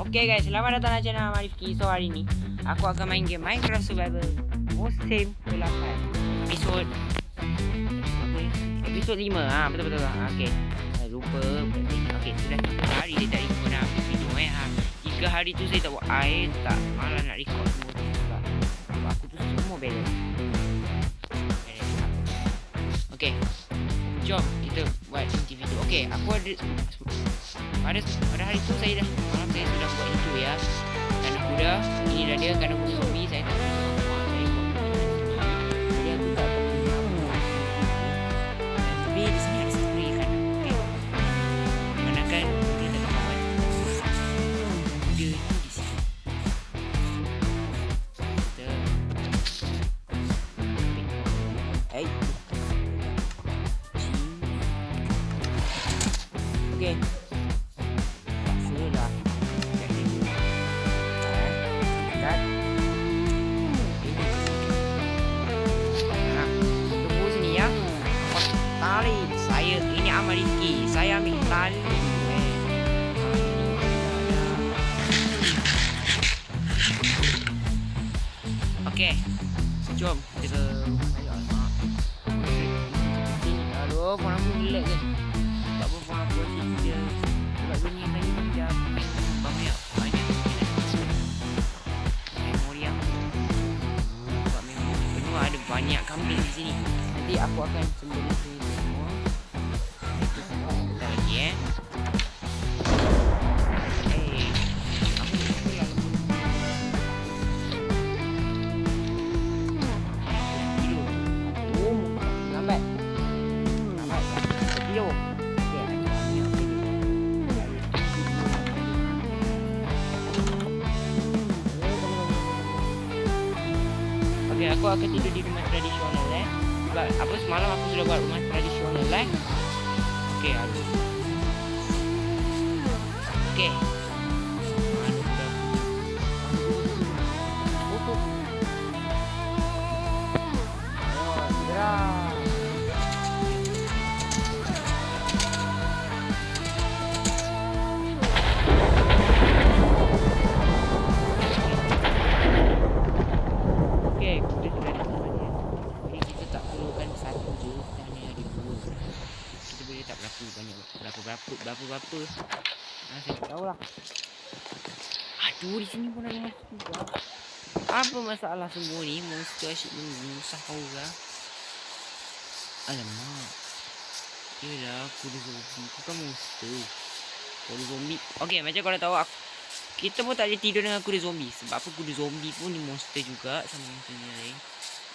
Okay guys, selamat datang di channel Marifki. So hari ni aku akan main game Minecraft Survival musim ke-8 episod 5. Betul. Okey. Saya lupa. Okey, sudah 3 hari dia tak record dah video 3 hari tu saya tak buat air, tak malah nak record semua tu sebab aku tu semua balance. Okey. Jom kita buat video. Okey, aku ada pada hari tu saya dah malam saya sudah buat itu ya. Kandang kuda, ini dah dia kandang kuda zombie saya tak tahu. Jadi aku tak tahu. Tapi di sini ada satu ikan. Okey. Manakan kita nak kawan. Dia itu di sini. Hey. Okey. Saya ini Marifki. Saya ambil tali. Okey. Jom kita ke rumah saya. Aduh, phone aku gelap ke? Tak apa phone aku dia sebab bunyi tadi macam banyak memori aku. Sebab memori penuh ada banyak kambing di sini. Nanti aku akan sembelih semua. Okay. Okay, aku akan tidur di rumah tradisional sebab apa semalam aku sudah buat rumah tradisional Okay, aduh. Okay. Berapa saya tak tahu lah. Aduh, di sini pun ada monster juga. Apa masalah semua ni? Monster asyik menyusah orang. Alamak. Yelah, kuda zombie. Bukan monster. Kuda zombie. Okay, macam korang tahu kita pun tak boleh tidur dengan kuda zombie. Sebab apa kuda zombie pun ni monster juga. Sama macam ni lain.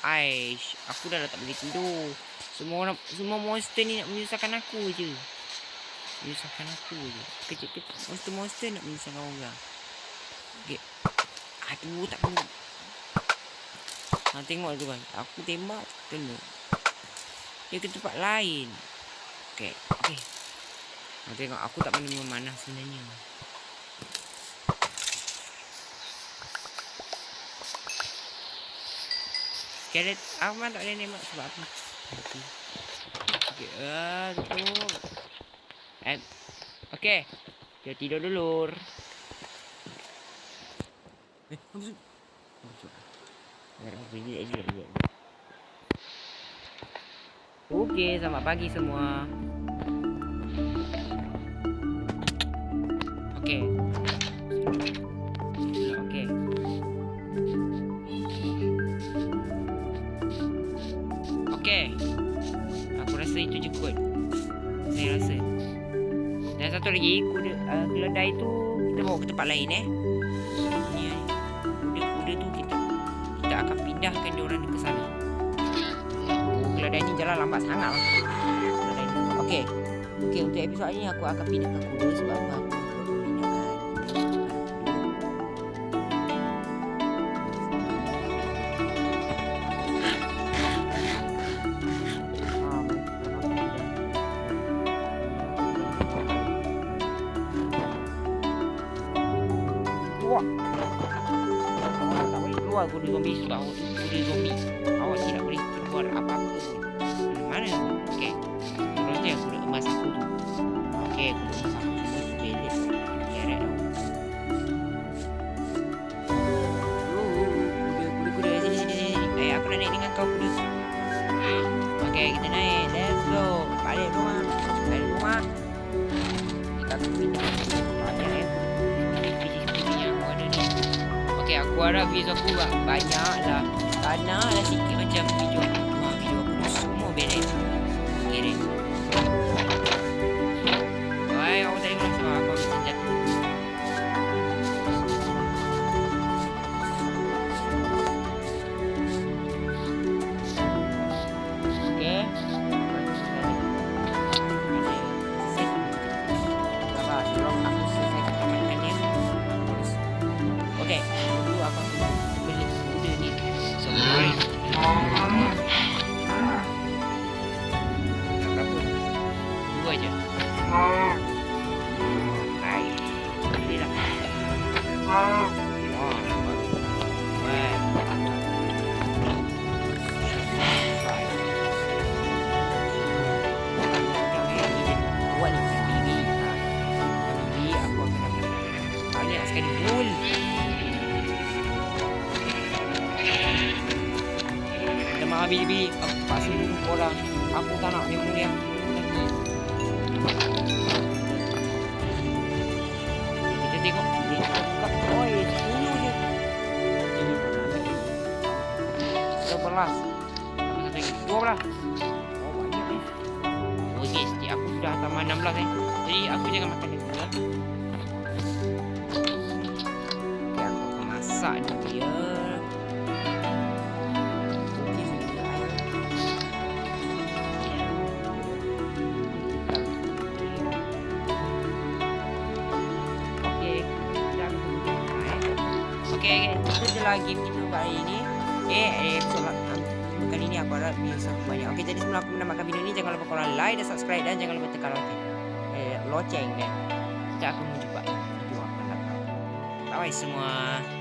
Aish, aku dah tak boleh tidur. Semua monster ni nak menyusahkan aku je. Menyusahkan aku je. Kecil-kecil monster nak menyusahkan orang. Okay. Aduh, tak kena. Tengok tu kan. Aku tembak kena. Dia ke tempat lain. Okay. Tengok aku tak pandai memanah sebenarnya. Skelet Ahmad tak boleh nembak sebab apa? Okay. Tutup. Okay, kita tidur dulu. Okay, selamat pagi semua. Okay. Aku rasa itu je kot. Saya rasa. Dan satu lagi, keledai tu kita bawa ke tempat lain Ni kuda tu kita akan pindahkan dia orang ke sana. Keledai ni jalan lambat sangat lah. Okey, untuk episod ini aku akan pindahkan kuda sebab aku pindahkan. Awak tak boleh keluar kuda zombie sebab kuda zombie. Awak tidak boleh keluar apa-apa pun. Mana? Okey. Kalau tu yang kuda emas aku tu. Okey, kuda emas aku tu belit. Keret tau. harap views aku banyak lah. Tanah lah sikit macam video aku. Video aku tu semua beres. Okay deh. Baik, aku tadi bilang sama aku ambil senjata. Okay. Sabar, sebelum aku selesai tamatkan dia. Okay, dulu aku akan beli kuda ni. Sampai. Berapa? 2 je. Baik. Beli lah. Wah, nampak. Wah. Awak ni bibi. Bibi aku akan ambil. Banyak sekali wool. Minta maaf bibi. Aku paksa bunuh korang. Aku tak nak memori aku lagi. Kita tengok. Kita buka. Oi, 10 je. Ini berapa? 11. Tambah satu lagi. 12. Oh, banyak ni. Oh, okay. Setiap aku sudah tambah 16 ni. Jadi, aku jangan makan dia dulu. Okay, aku akan masak dia. Okay, itu je lah game kita kali ini. Episode kali ini aku harap views aku banyak. Okay, jadi sebelum aku menamatkan video ini, jangan lupa korang like dan subscribe dan jangan lupa tekan loceng dan kita akan menjumpa video akan datang. Bye bye semua.